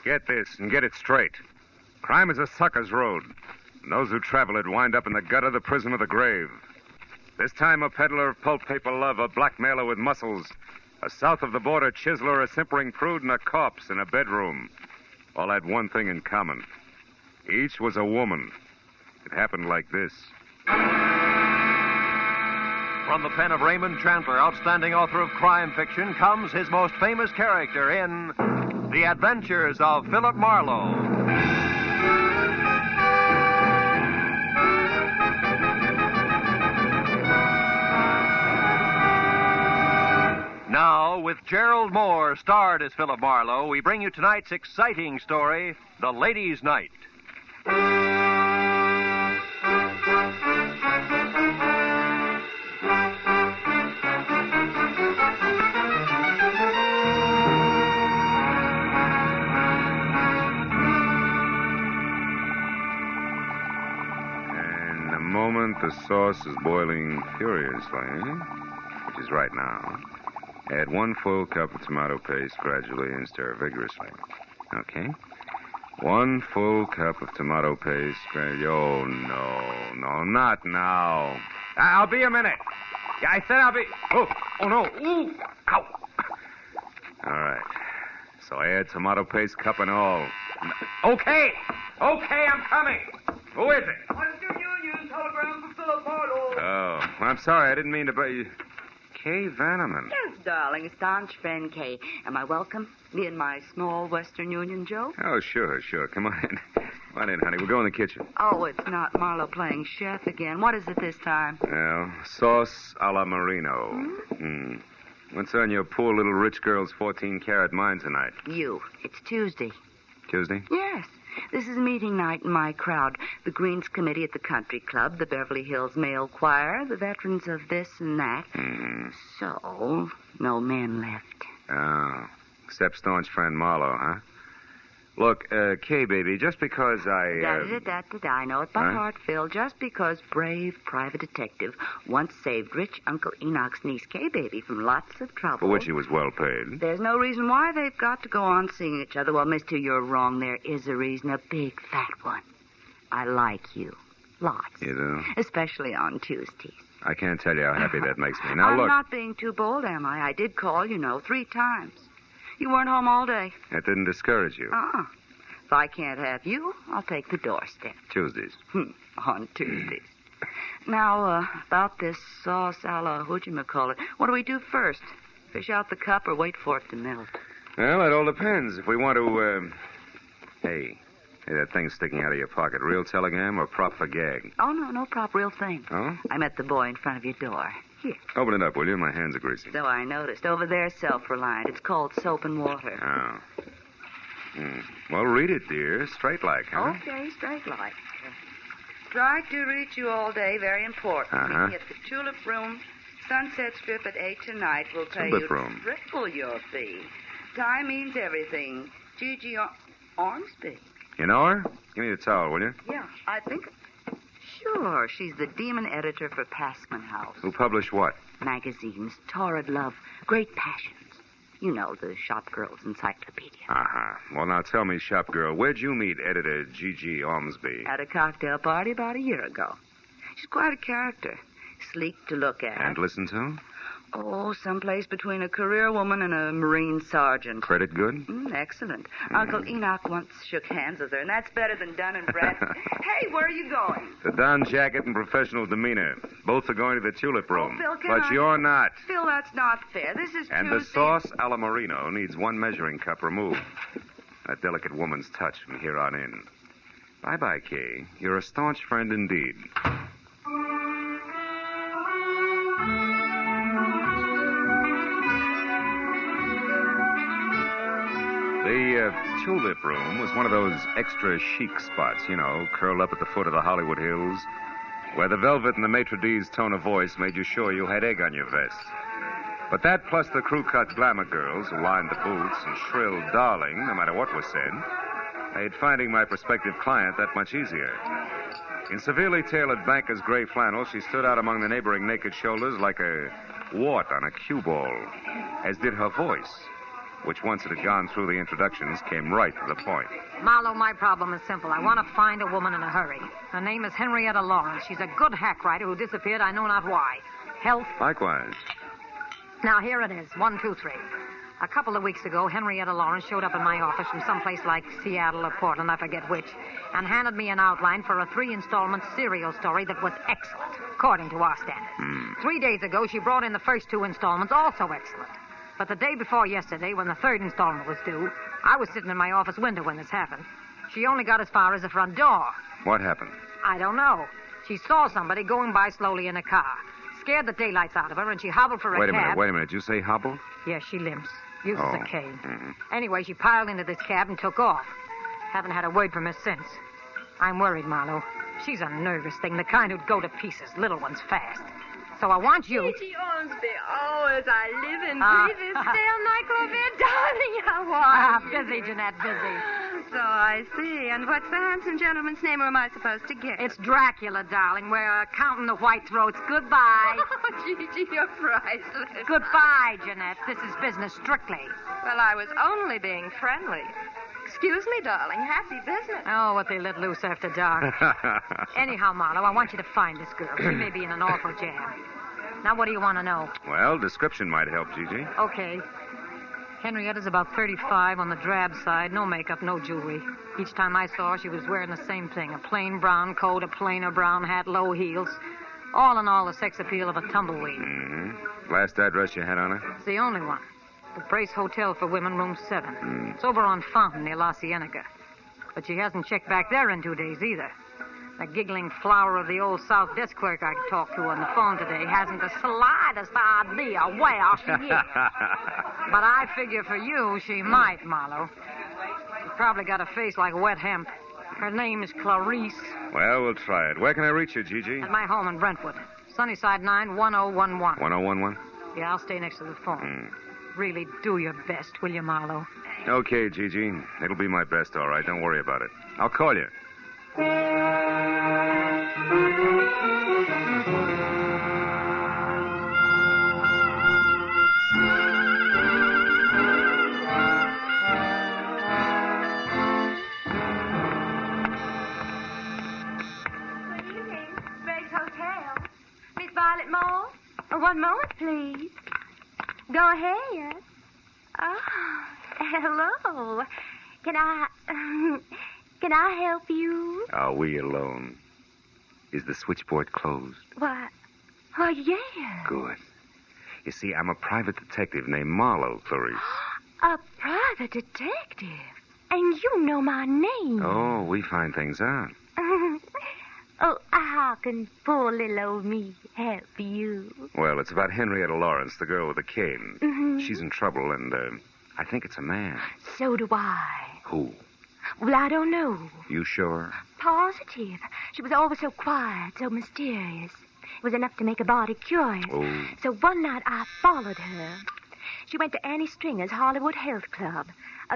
Get this and get it straight. Crime is a sucker's road. And those who travel it wind up in the gutter, the prison, or the grave. This time a peddler of pulp paper love, a blackmailer with muscles, a south of the border chiseler, a simpering prude, and a corpse in a bedroom. All had one thing in common. Each was a woman. It happened like this. From the pen of Raymond Chandler, outstanding author of crime fiction, comes his most famous character in The Adventures of Philip Marlowe. Now, with Gerald Moore starred as Philip Marlowe, we bring you tonight's exciting story, The Ladies' Night. The sauce is boiling furiously, which is right now. Add 1 full cup of tomato paste gradually and stir vigorously. Okay. 1 full cup of tomato paste. Oh, no, not now. I'll be a minute. Yeah, I said I'll be... Oh, no. Ooh, ow. All right. So I add tomato paste, cup and all. Okay, I'm coming. Who is it? Telegram for Philip Marlowe. Oh, I'm sorry. I didn't mean to bring you. Kay Vanneman. Yes, darling. A staunch friend, Kay. Am I welcome? Me and my small Western Union Joe? Oh, sure. Come on in. Come on in, honey. We'll go in the kitchen. Oh, it's not Marlowe playing chef again. What is it this time? Well, sauce a la Marino. What's on your poor little rich girl's 14-carat mind tonight? You. It's Tuesday. Tuesday? Yes. This is meeting night in my crowd. The Greens Committee at the Country Club, the Beverly Hills Male Choir, the veterans of this and that. So, no men left. Oh, except staunch friend Marlowe, huh? Look, Kay, baby, just because I... I know it by heart, Phil. Just because brave private detective once saved rich Uncle Enoch's niece, Kay, baby, from lots of trouble. For which he was well paid. There's no reason why they've got to go on seeing each other. Well, mister, you're wrong. There is a reason, a big, fat one. I like you. Lots. You do? Especially on Tuesdays. I can't tell you how happy that makes me. Now, I'm look... not being too bold, am I? I did call, 3 times. You weren't home all day. That didn't discourage you. If I can't have you, I'll take the doorstep. Tuesdays. On Tuesdays. Now, about this sauce a la whatchamacallit, what do we do first? Fish out the cup or wait for it to melt? Well, it all depends. If we want to, Hey, that thing sticking out of your pocket, real telegram or prop for gag? Oh, no prop, real thing. Oh? I met the boy in front of your door. Here. Open it up, will you? My hands are greasy. So I noticed. Over there, self-reliant. It's called soap and water. Oh. Well, read it, dear. Straight like, huh? Okay, straight like. Try to reach you all day. Very important. Meeting at the Tulip Room, Sunset Strip at 8 tonight. We'll pay you triple your fee. Time means everything. Gigi Ormsby. You know her? Give me the towel, will you? Yeah, I think... Sure, she's the demon editor for Passman House. Who published what? Magazines, Torrid Love, Great Passions. You know, the shop girl's encyclopedia. Well, now tell me, shop girl, where'd you meet editor Gigi Ormsby? At a cocktail party about a year ago. She's quite a character. Sleek to look at. And listen to? Oh, someplace between a career woman and a Marine sergeant. Credit good? Excellent. Uncle Enoch once shook hands with her, and that's better than Dun and Bradstreet. Hey, where are you going? The Don jacket and professional demeanor. Both are going to the Tulip Room. Oh, Phil, you're not. Phil, that's not fair. This is And Tuesday. the sauce a la Marino needs 1 measuring cup removed. That delicate woman's touch from here on in. Bye-bye, Kay. You're a staunch friend indeed. The Tulip Room was one of those extra chic spots, curled up at the foot of the Hollywood Hills, where the velvet and the maitre d's tone of voice made you sure you had egg on your vest. But that, plus the crew-cut glamour girls who lined the booths and shrilled darling, no matter what was said, made finding my prospective client that much easier. In severely tailored banker's gray flannel, she stood out among the neighboring naked shoulders like a wart on a cue ball, as did her voice. which once it had gone through the introductions, came right to the point. Marlowe, my problem is simple. I want to find a woman in a hurry. Her name is Henrietta Lawrence. She's a good hack writer who disappeared, I know not why. Health? Likewise. Now, here it is. 1, 2, 3. A couple of weeks ago, Henrietta Lawrence showed up in my office from someplace like Seattle or Portland, I forget which, and handed me an outline for a 3-installment serial story that was excellent, according to our standards. 3 days ago, she brought in the first 2 installments, also excellent. But the day before yesterday, when the 3rd installment was due, I was sitting in my office window when this happened. She only got as far as the front door. What happened? I don't know. She saw somebody going by slowly in a car. Scared the daylights out of her, and she hobbled for a cab. Wait a minute. Did you say hobble? Yes, she limps. Uses a cane. Anyway, she piled into this cab and took off. Haven't had a word from her since. I'm worried, Marlowe. She's a nervous thing, the kind who'd go to pieces, little ones fast. So I want you... Gigi owns the hours I live and breathe this stale nightclub, darling, I want busy, Jeanette, busy. So I see. And what's the handsome gentleman's name, or am I supposed to guess? It's Dracula, darling. We're counting the white throats. Goodbye. Oh, Gigi, you're priceless. Goodbye, Jeanette. This is business strictly. Well, I was only being friendly. Excuse me, darling. Happy business. Oh, what they let loose after dark. Anyhow, Marlowe, I want you to find this girl. She may be in an awful jam. Now, what do you want to know? Well, description might help, Gigi. Okay. Henrietta's about 35 on the drab side. No makeup, no jewelry. Each time I saw her, she was wearing the same thing. A plain brown coat, a plainer brown hat, low heels. All in all, the sex appeal of a tumbleweed. Last address you had on her? It's the only one. The Brace Hotel for Women, room 7. It's over on Fountain near La Cienega. But she hasn't checked back there in 2 days either. The giggling flower of the old South desk clerk I talked to on the phone today hasn't the slightest idea where she is. But I figure for you, she might, Marlowe. She's probably got a face like wet hemp. Her name is Clarice. Well, we'll try it. Where can I reach you, Gigi? At my home in Brentwood. Sunnyside 9, 1011. 1011? Yeah, I'll stay next to the phone. Really do your best, will you, Marlowe? Okay, Gigi. It'll be my best, all right. Don't worry about it. I'll call you. Good evening. Brace Hotel. Miss Violet Moore? One moment, please. Go ahead. Oh, hello. Can I help you? Are we alone? Is the switchboard closed? Why, yeah. Good. You see, I'm a private detective named Marlowe, Clarice. A private detective? And you know my name. Oh, we find things out. Oh, how can poor little old me help you? Well, it's about Henrietta Lawrence, the girl with the cane. She's in trouble, and I think it's a man. So do I. Who? Well, I don't know. You sure? Positive. She was always so quiet, so mysterious. It was enough to make a body curious. Oh. So one night I followed her. She went to Annie Stringer's Hollywood Health Club.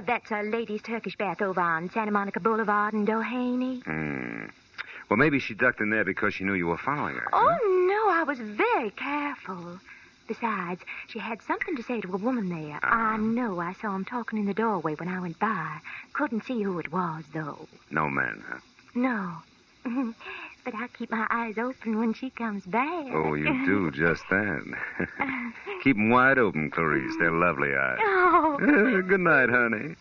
That's a ladies' Turkish bath over on Santa Monica Boulevard in Doheny. Well, maybe she ducked in there because she knew you were following her. Oh, no, I was very careful. Besides, she had something to say to a woman there. I know I saw him talking in the doorway when I went by. Couldn't see who it was, though. No man, huh? No. But I keep my eyes open when she comes back. Oh, you do just that. Keep them wide open, Clarice. They're lovely eyes. Oh. Good night, honey.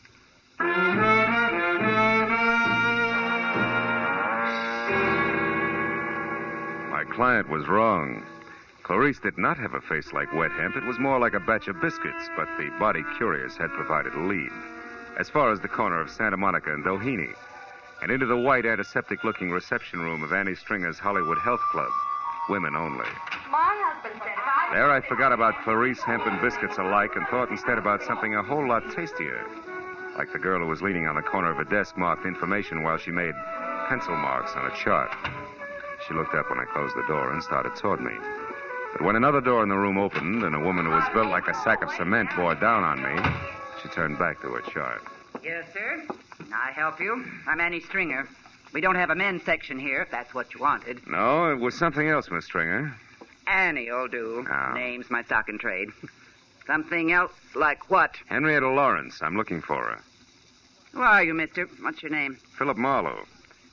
My client was wrong. Clarice did not have a face like wet hemp. It was more like a batch of biscuits, but the body curious had provided a lead. As far as the corner of Santa Monica and Doheny, and into the white antiseptic-looking reception room of Annie Stringer's Hollywood Health Club. Women only. My husband said if I... There I forgot about Clarice, hemp, and biscuits alike and thought instead about something a whole lot tastier. Like the girl who was leaning on the corner of a desk marked information while she made pencil marks on a chart. She looked up when I closed the door and started toward me. But when another door in the room opened and a woman who was built like a sack of cement bore down on me, she turned back to her chart. Yes, sir. I help you. I'm Annie Stringer. We don't have a men's section here, if that's what you wanted. No, it was something else, Miss Stringer. Annie'll do. Oh. Name's my stock in trade. Something else like what? Henrietta Lawrence. I'm looking for her. Who are you, mister? What's your name? Philip Marlowe.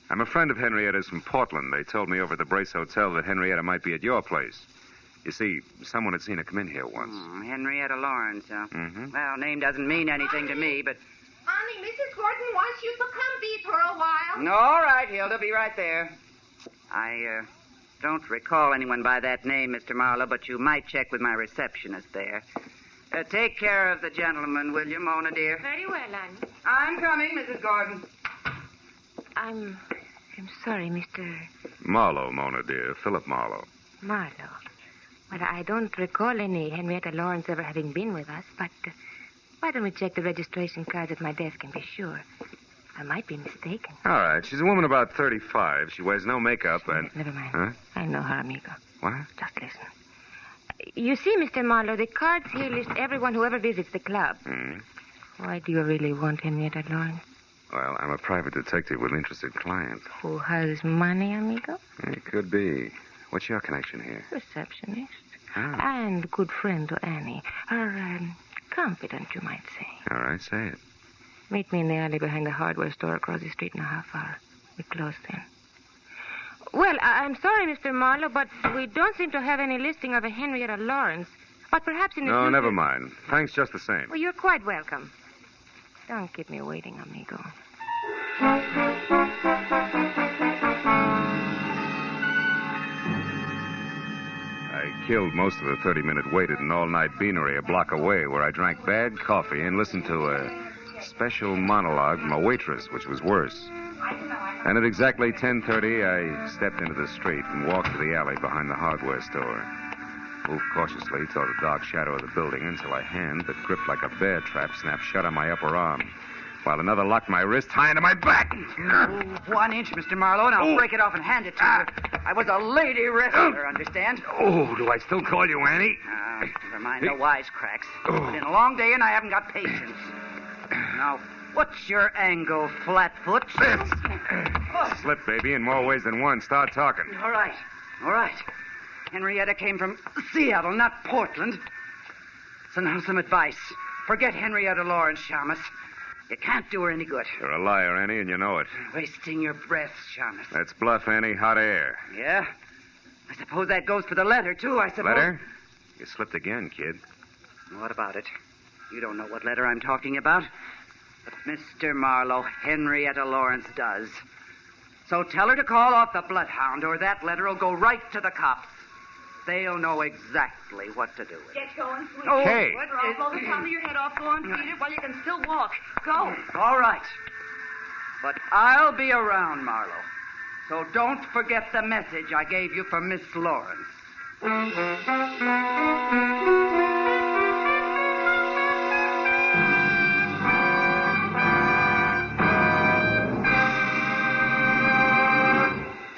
I'm a friend of Henrietta's from Portland. They told me over at the Brace Hotel that Henrietta might be at your place. You see, someone had seen her come in here once. Henrietta Lawrence, huh? Mm-hmm. Well, name doesn't mean anything to me, but... Honey, Mrs. Gordon wants you to come be for a while. All right, Hilda, be right there. I don't recall anyone by that name, Mr. Marlowe, but you might check with my receptionist there. Take care of the gentleman, will you, Mona, dear? Very well, Annie. I'm coming, Mrs. Gordon. I'm sorry, Mr. Marlowe, Mona, dear. Philip Marlowe. Marlowe. Well, I don't recall any Henrietta Lawrence ever having been with us, but why don't we check the registration cards at my desk and be sure? I might be mistaken. All right. She's a woman about 35. She wears no makeup and... Never mind. Huh? I know her, amigo. What? Just listen. You see, Mr. Marlowe, the cards here list everyone who ever visits the club. Why do you really want Henrietta Lawrence? Well, I'm a private detective with interested clients. Who has money, amigo? It could be. What's your connection here? Receptionist. Ah. And good friend to Annie. Her confidant, you might say. All right, say it. Meet me in the alley behind the hardware store across the street in a half hour. We close then. Well, I'm sorry, Mr. Marlowe, but we don't seem to have any listing of a Henrietta Lawrence. But perhaps in the No, future... never mind. Thanks just the same. Well, you're quite welcome. Don't keep me waiting, amigo. I killed most of the 30-minute wait at an all-night beanery a block away where I drank bad coffee and listened to a special monologue from a waitress, which was worse. And at exactly 10:30, I stepped into the street and walked to the alley behind the hardware store. Moved cautiously toward the dark shadow of the building until a hand that gripped like a bear trap snapped shut on my upper arm, while another locked my wrist high into my back. 1 inch, Mr. Marlowe, and I'll break it off and hand it to you. I was a lady wrestler, understand? Oh, do I still call you Annie? Never mind the wisecracks. It's been a long day, and I haven't got patience. Now, what's your angle, Flatfoot? Slip, baby, in more ways than one. Start talking. All right. Henrietta came from Seattle, not Portland. So now some advice. Forget Henrietta Lawrence, Shamus. You can't do her any good. You're a liar, Annie, and you know it. Wasting your breath, Shamus. That's bluff, Annie. Hot air. Yeah? I suppose that goes for the letter, too, I suppose. Letter? You slipped again, kid. What about it? You don't know what letter I'm talking about. But Mr. Marlowe, Henrietta Lawrence does. So tell her to call off the bloodhound, or that letter will go right to the cops. They'll know exactly what to do with it. Get going, please. Oh, hey. Blow the top of your head off. Go on, feed it while you can still walk. Go. All right. But I'll be around, Marlowe. So don't forget the message I gave you for Miss Lawrence.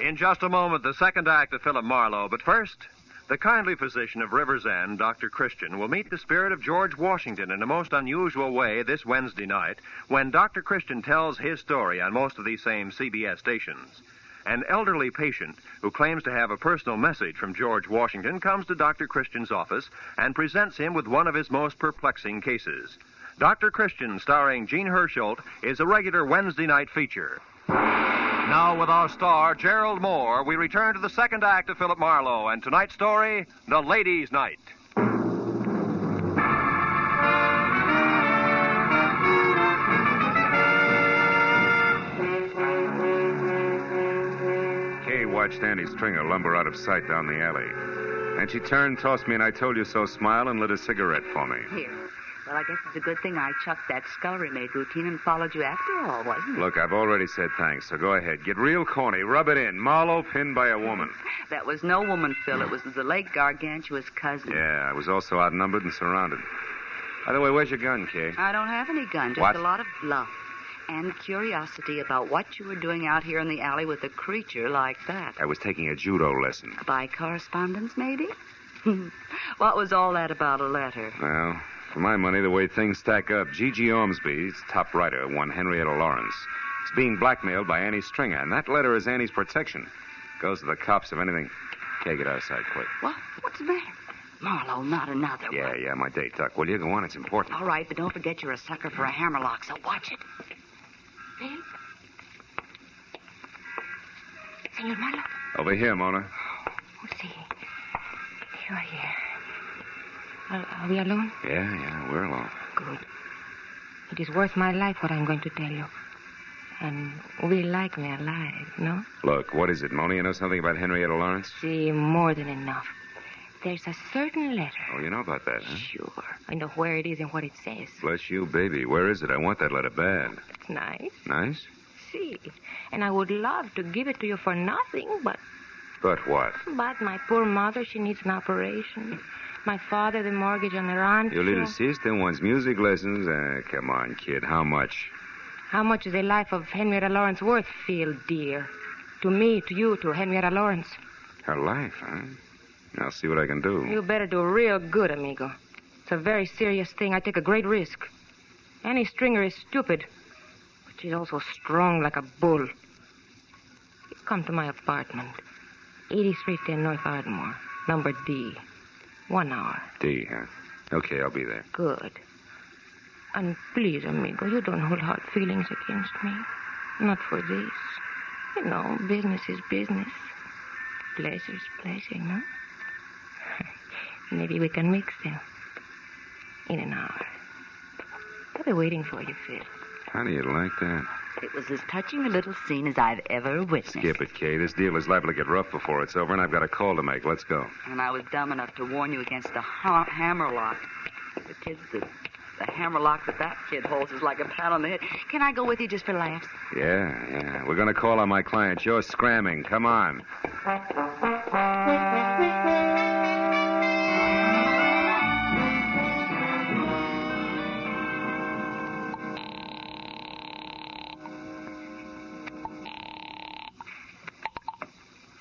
In just a moment, the second act of Philip Marlowe. But first, the kindly physician of River's End, Dr. Christian, will meet the spirit of George Washington in a most unusual way this Wednesday night when Dr. Christian tells his story on most of these same CBS stations. An elderly patient who claims to have a personal message from George Washington comes to Dr. Christian's office and presents him with one of his most perplexing cases. Dr. Christian, starring Gene Hersholt, is a regular Wednesday night feature. Now, with our star, Gerald Moore, we return to the second act of Philip Marlowe and tonight's story, The Ladies' Night. Kay watched Annie Stringer lumber out of sight down the alley. And she turned, tossed me an I told you so smile, and lit a cigarette for me. Here. Well, I guess it's a good thing I chucked that scullery-maid routine and followed you after all, wasn't it? Look, I've already said thanks, so go ahead. Get real corny. Rub it in. Marlowe pinned by a woman. That was no woman, Phil. It was the late gargantuous cousin. Yeah, I was also outnumbered and surrounded. By the way, where's your gun, Kay? I don't have any gun, just What? a lot of bluff and curiosity about what you were doing out here in the alley with a creature like that. I was taking a judo lesson. By correspondence, maybe? What was all that about a letter? Well, for my money, the way things stack up, G.G. Ormsby's top writer, one Henrietta Lawrence, is being blackmailed by Annie Stringer, and that letter is Annie's protection. Goes to the cops if anything. Kay, get outside quick. What? What's the matter? Marlowe, not another one. Yeah, my date, Duck. Will you go on? It's important. All right, but don't forget you're a sucker for a hammerlock, so watch it. Phil? Senor Marlowe? Over here, Mona. Oh, see. You are here. Are we alone? Yeah, we're alone. Good. It is worth my life what I'm going to tell you. And we like me alive, no? Look, what is it, Mona? You know something about Henrietta Lawrence? See, more than enough. There's a certain letter. Oh, you know about that, huh? Sure. I know where it is and what it says. Bless you, baby. Where is it? I want that letter bad. It's nice. Nice? See. And I would love to give it to you for nothing, but... But what? But my poor mother, she needs an operation. My father, the mortgage on the ranch. Your little sister wants music lessons. Come on, kid. How much? How much is the life of Henrietta Lawrence worth, Phil, dear? To me, to you, to Henrietta Lawrence. Her life, huh? I'll see what I can do. You better do real good, amigo. It's a very serious thing. I take a great risk. Annie Stringer is stupid, but she's also strong like a bull. You come to my apartment, 8310 North Ardmore, number D. 1 hour. D, huh? Okay, I'll be there. Good. And please, amigo, you don't hold hard feelings against me. Not for this. You know, business is business. Pleasure's pleasure, no? Maybe we can mix them. In an hour. I'll be waiting for you, Phil. How do you like that? It was as touching a little scene as I've ever witnessed. Skip it, Kay. This deal is liable to get rough before it's over, and I've got a call to make. Let's go. And I was dumb enough to warn you against the hammerlock. The hammerlock that kid holds is like a pat on the head. Can I go with you just for laughs? Yeah. We're going to call on my client. You're scramming. Come on.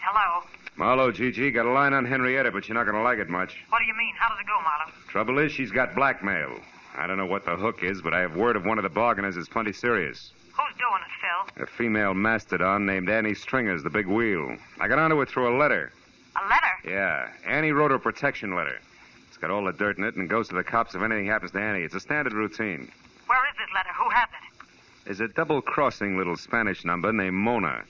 Hello. Marlowe, Gigi, got a line on Henrietta, but you're not going to like it much. What do you mean? How does it go, Marlowe? Trouble is, she's got blackmail. I don't know what the hook is, but I have word of one of the bargainers is plenty serious. Who's doing it, Phil? A female mastodon named Annie Stringer's the big wheel. I got onto it through a letter. A letter? Yeah. Annie wrote her protection letter. It's got all the dirt in it and goes to the cops if anything happens to Annie. It's a standard routine. Where is this letter? Who has it? There's a double-crossing little Spanish number named Mona.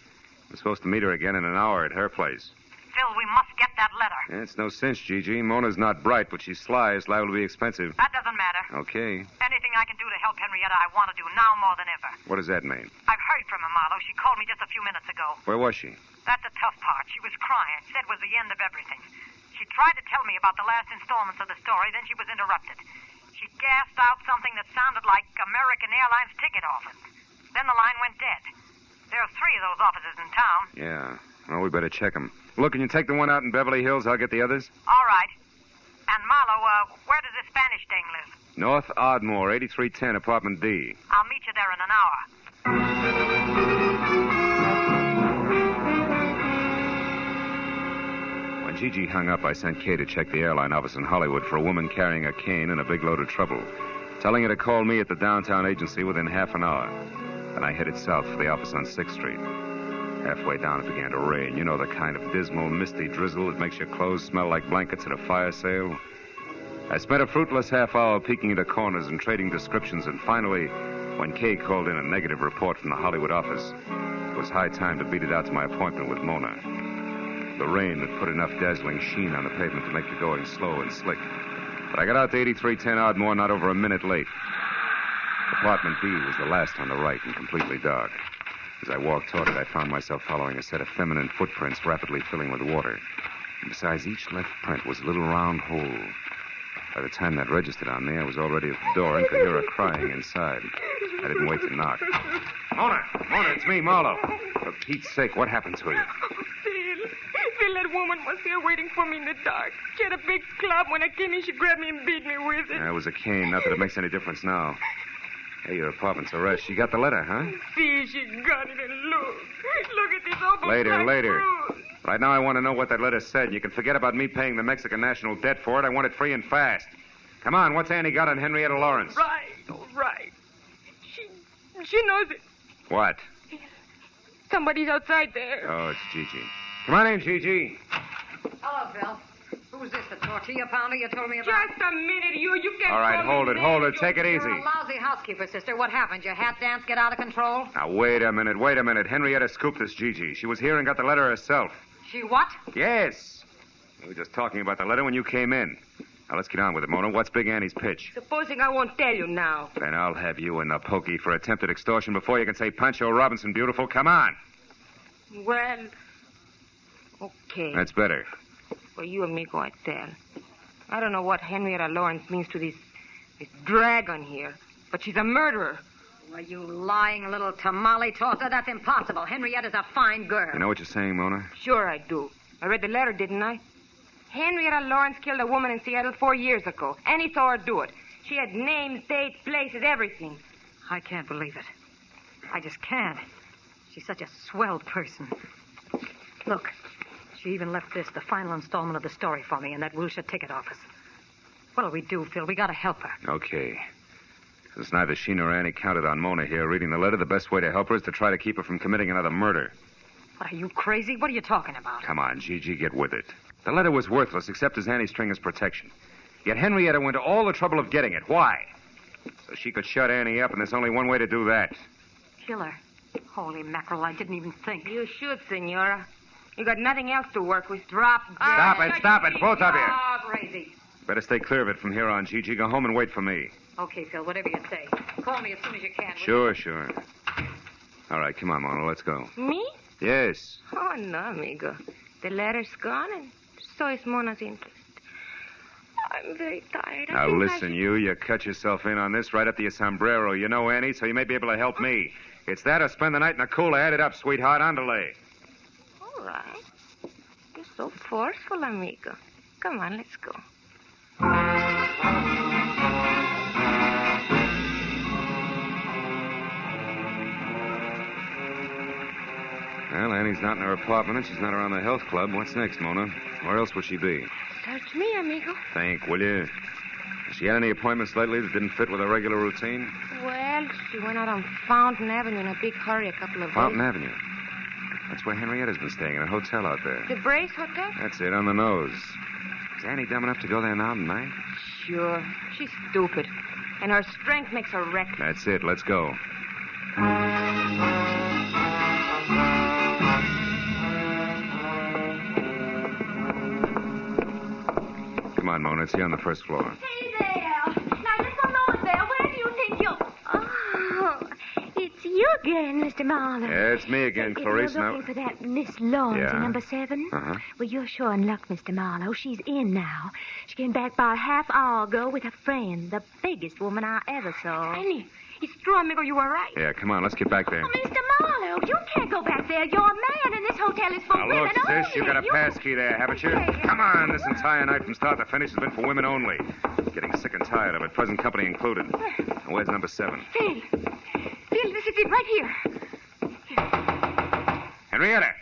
I'm supposed to meet her again in an hour at her place. Phil, we must get that letter. Yeah, it's no cinch, Gigi. Mona's not bright, but she's sly. It's liable to be expensive. That doesn't matter. Okay. Anything I can do to help Henrietta, I want to do now more than ever. What does that mean? I've heard from her, Marlowe. She called me just a few minutes ago. Where was she? That's the tough part. She was crying. Said it was the end of everything. She tried to tell me about the last installments of the story, then she was interrupted. She gasped out something that sounded like American Airlines ticket office. Then the line went dead. There are 3 of those offices in town. Yeah. Well, we better check them. Look, can you take the one out in Beverly Hills? I'll get the others. All right. And, Marlowe, where does this Spanish dame live? North Ardmore, 8310, apartment D. I'll meet you there in an hour. When Gigi hung up, I sent Kay to check the airline office in Hollywood for a woman carrying a cane and a big load of trouble, telling her to call me at the downtown agency within half an hour. Then I headed south for the office on 6th Street. Halfway down, it began to rain. You know, the kind of dismal, misty drizzle that makes your clothes smell like blankets at a fire sale. I spent a fruitless half hour peeking into corners and trading descriptions, and finally, when Kay called in a negative report from the Hollywood office, it was high time to beat it out to my appointment with Mona. The rain had put enough dazzling sheen on the pavement to make the going slow and slick. But I got out to 8310 Ardmore not over a minute late. Apartment B was the last on the right and completely dark. As I walked toward it, I found myself following a set of feminine footprints rapidly filling with water. And besides each left print was a little round hole. By the time that registered on me, I was already at the door and could hear her crying inside. I didn't wait to knock. Mona, it's me, Marlowe. For Pete's sake, what happened to you? Phil, that woman was here waiting for me in the dark. She had a big club. When I came in, she grabbed me and beat me with it. It was a cane. Not that it makes any difference now. Hey, your apartment's a rest. She got the letter, huh? See, she got it, and look at this awful Later. fruit. Right now I want to know what that letter said. You can forget about me paying the Mexican national debt for it. I want it free and fast. Come on, what's Annie got on Henrietta Lawrence? Right. She knows it. What? Somebody's outside there. Oh, it's Gigi. Come on in, Gigi. Hello, Phil. Who Who's this, the tortilla pounder you told me about? Just a minute, you can't... All right, hold it. Take it easy. You're a lousy housekeeper, sister. What happened? Your hat dance get out of control? Now, wait a minute. Henrietta scooped this Gigi. She was here and got the letter herself. She what? Yes. We were just talking about the letter when you came in. Now, let's get on with it, Mona. What's Big Annie's pitch? Supposing I won't tell you now. Then I'll have you in the pokey for attempted extortion before you can say Pancho Robinson beautiful. Come on. Well, okay. That's better. For you, amigo, I tell. I don't know what Henrietta Lawrence means to this dragon here, but she's a murderer. Well, you lying little tamale tosser. That's impossible. Henrietta's a fine girl. You know what you're saying, Mona? Sure I do. I read the letter, didn't I? Henrietta Lawrence killed a woman in Seattle 4 years ago. Annie saw her do it. She had names, dates, places, everything. I can't believe it. I just can't. She's such a swell person. Look, she even left this, the final installment of the story, for me in that Wilshire ticket office. What'll we do, Phil? We gotta help her. Okay. Since neither she nor Annie counted on Mona here reading the letter, the best way to help her is to try to keep her from committing another murder. What, are you crazy? What are you talking about? Come on, Gigi, get with it. The letter was worthless except as Annie's string as protection. Yet Henrietta went to all the trouble of getting it. Why? So she could shut Annie up, and there's only one way to do that. Kill her. Holy mackerel, I didn't even think. You should, Senora. You got nothing else to work with. Drop dead. Stop it, both of you. Oh, crazy. Better stay clear of it from here on, Gigi. Go home and wait for me. Okay, Phil, whatever you say. Call me as soon as you can. Sure. All right, come on, Mona, let's go. Me? Yes. Oh, no, amigo. The letter's gone, and so is Mona's interest. I'm very tired. Now, listen, you cut yourself in on this right up to your sombrero. You know Annie, so you may be able to help me. It's that or spend the night in a cooler. Add it up, sweetheart. Andale. All right. You're so forceful, amigo. Come on, let's go. Well, Annie's not in her apartment, and she's not around the health club. What's next, Mona? Where else would she be? Search me, amigo. Think, will you? Has she had any appointments lately that didn't fit with her regular routine? Well, she went out on Fountain Avenue in a big hurry a couple of Fountain days. Avenue? That's where Henrietta's been staying, in a hotel out there. The Brace Hotel? That's it, on the nose. Is Annie dumb enough to go there now tonight? Sure. She's stupid. And her strength makes her reckless. That's it. Let's go. Come on, Mona. It's here on the first floor. Hey there. Now, just alone there. Where do you think you're... Oh, it's you again, Mr. Marlowe. Yeah, it's me again, Clarice. If you're looking for that Miss Lawrence in number 7? Uh-huh. Well, you're sure in luck, Mr. Marlowe. She's in now. She came back about a half hour ago with a friend, the biggest woman I ever saw. Annie, it's true, amigo. You were right. Yeah, come on. Let's get back there. Oh, Mr. Marlowe, you can't go back there. You're a man, and this hotel is for Now, women look, only. sis, you got a pass key there, haven't you? Come on. This entire night from start to finish has been for women only. Getting sick and tired of it, present company included. Now, where's number 7? Phil, this is it right here. Henrietta!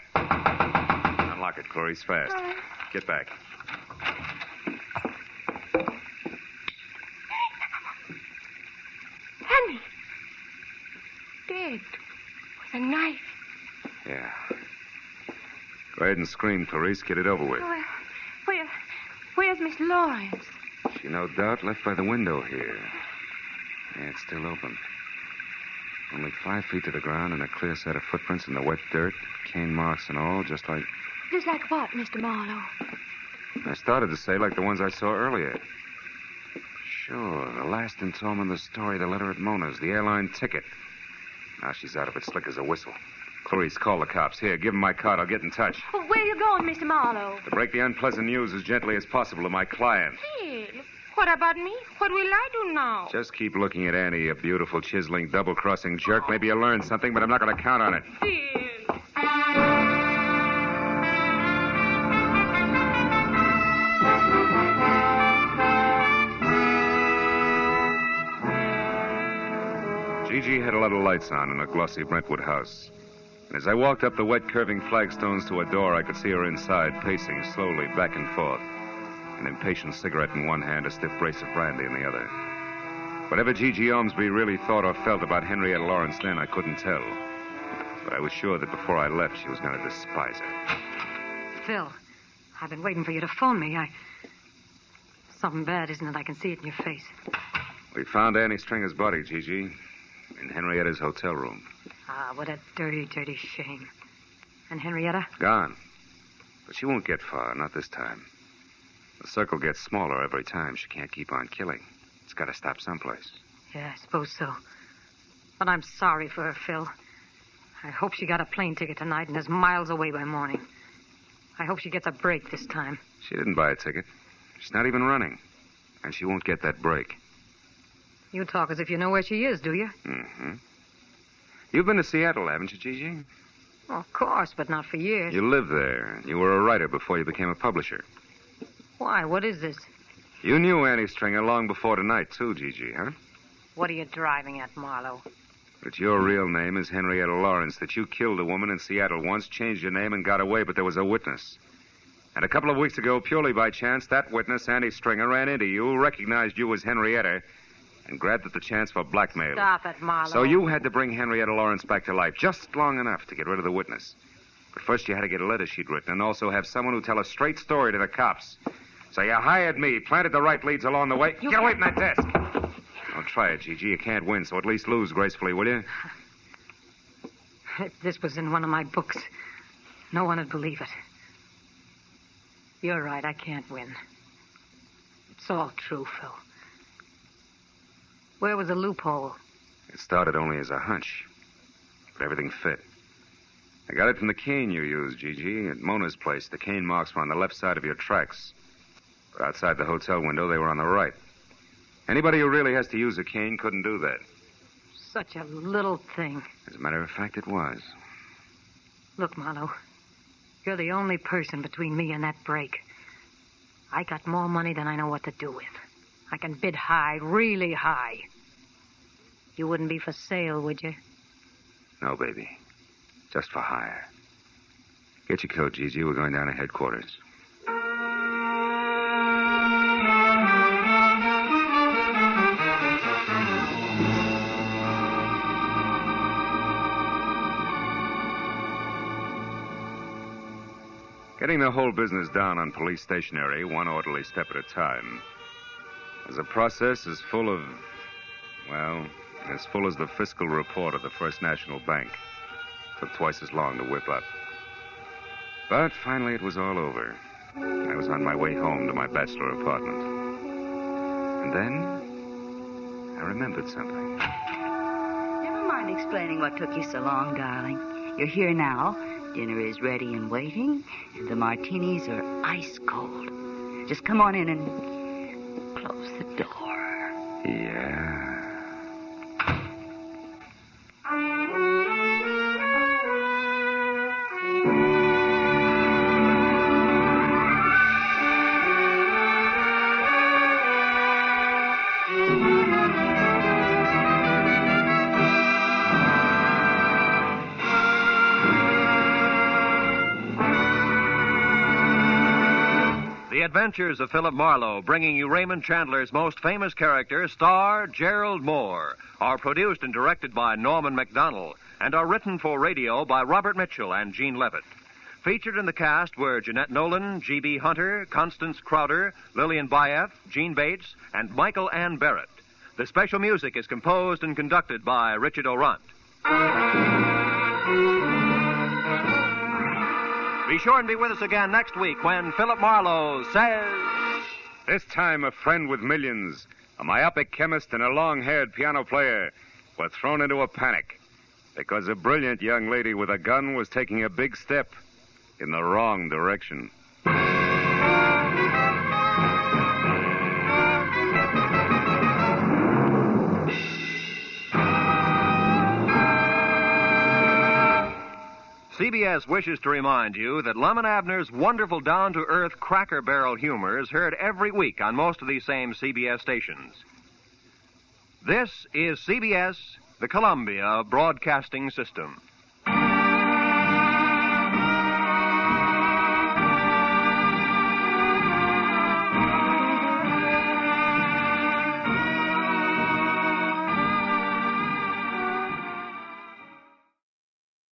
Unlock it, Clarice, fast. Get back. Henry. Dead. With a knife. Yeah. Go ahead and scream, Clarice. Get it over with. Well, where's Miss Lawrence? She no doubt left by the window here. Yeah, it's still open. Only 5 feet to the ground and a clear set of footprints in the wet dirt, cane marks and all, just like... Just like what, Mr. Marlowe? I started to say like the ones I saw earlier. Sure, the last installment of the story, the letter at Mona's, the airline ticket. Now she's out of it, slick as a whistle. Clarice, call the cops. Here, give them my card. I'll get in touch. Well, where are you going, Mr. Marlowe? To break the unpleasant news as gently as possible to my client. Phil, what about me? What will I do now? Just keep looking at Annie, you beautiful, chiseling, double-crossing jerk. Maybe you'll learn something, but I'm not going to count on it. Phil. Gigi had a lot of lights on in a glossy Brentwood house. And as I walked up the wet, curving flagstones to a door, I could see her inside, pacing slowly back and forth. An impatient cigarette in one hand, a stiff brace of brandy in the other. Whatever Gigi Ormsby really thought or felt about Henrietta Lawrence then, I couldn't tell. But I was sure that before I left, she was going to despise her. Phil, I've been waiting for you to phone me. something bad, isn't it? I can see it in your face. We found Annie Stringer's body, Gigi, in Henrietta's hotel room. Ah, what a dirty, dirty shame. And Henrietta? Gone. But she won't get far, not this time. The circle gets smaller every time. She can't keep on killing. It's got to stop someplace. Yeah, I suppose so. But I'm sorry for her, Phil. I hope she got a plane ticket tonight and is miles away by morning. I hope she gets a break this time. She didn't buy a ticket. She's not even running. And she won't get that break. You talk as if you know where she is, do you? Mm-hmm. You've been to Seattle, haven't you, Gigi? Well, of course, but not for years. You lived there. You were a writer before you became a publisher. Why? What is this? You knew Annie Stringer long before tonight, too, Gigi, huh? What are you driving at, Marlowe? That your real name is Henrietta Lawrence, that you killed a woman in Seattle once, changed your name, and got away, but there was a witness. And a couple of weeks ago, purely by chance, that witness, Annie Stringer, ran into you, recognized you as Henrietta, and grabbed at the chance for blackmail. Stop it, Marlowe. So you had to bring Henrietta Lawrence back to life, just long enough to get rid of the witness. But first you had to get a letter she'd written, and also have someone who tell a straight story to the cops. So you hired me, planted the right leads along the way. Get away from that desk! Don't try it, Gigi. You can't win, so at least lose gracefully, will you? If this was in one of my books, no one would believe it. You're right, I can't win. It's all true, Phil. Where was the loophole? It started only as a hunch, but everything fit. I got it from the cane you used, Gigi, at Mona's place. The cane marks were on the left side of your tracks. But outside the hotel window, they were on the right. Anybody who really has to use a cane couldn't do that. Such a little thing. As a matter of fact, it was. Look, Marlowe, you're the only person between me and that break. I got more money than I know what to do with. I can bid high, really high. You wouldn't be for sale, would you? No, baby. Just for hire. Get your coat, Gigi. We're going down to headquarters. Getting the whole business down on police stationery, one orderly step at a time, is a process as full of, well, as full as the fiscal report of the First National Bank. Took twice as long to whip up. But finally it was all over. I was on my way home to my bachelor apartment. And then I remembered something. Never mind explaining what took you so long, darling. You're here now. Dinner is ready and waiting, and the martinis are ice cold. Just come on in and close the door. Yeah. The Adventures of Philip Marlowe, bringing you Raymond Chandler's most famous character, star Gerald Moore, are produced and directed by Norman MacDonald and are written for radio by Robert Mitchell and Gene Levitt. Featured in the cast were Jeanette Nolan, G.B. Hunter, Constance Crowder, Lillian Baeff, Gene Bates, and Michael Ann Barrett. The special music is composed and conducted by Richard O'Runt. Be sure and be with us again next week when Philip Marlowe says... This time a friend with millions, a myopic chemist and a long-haired piano player were thrown into a panic because a brilliant young lady with a gun was taking a big step in the wrong direction. CBS wishes to remind you that Lum and Abner's wonderful down-to-earth Cracker Barrel humor is heard every week on most of these same CBS stations. This is CBS, the Columbia Broadcasting System.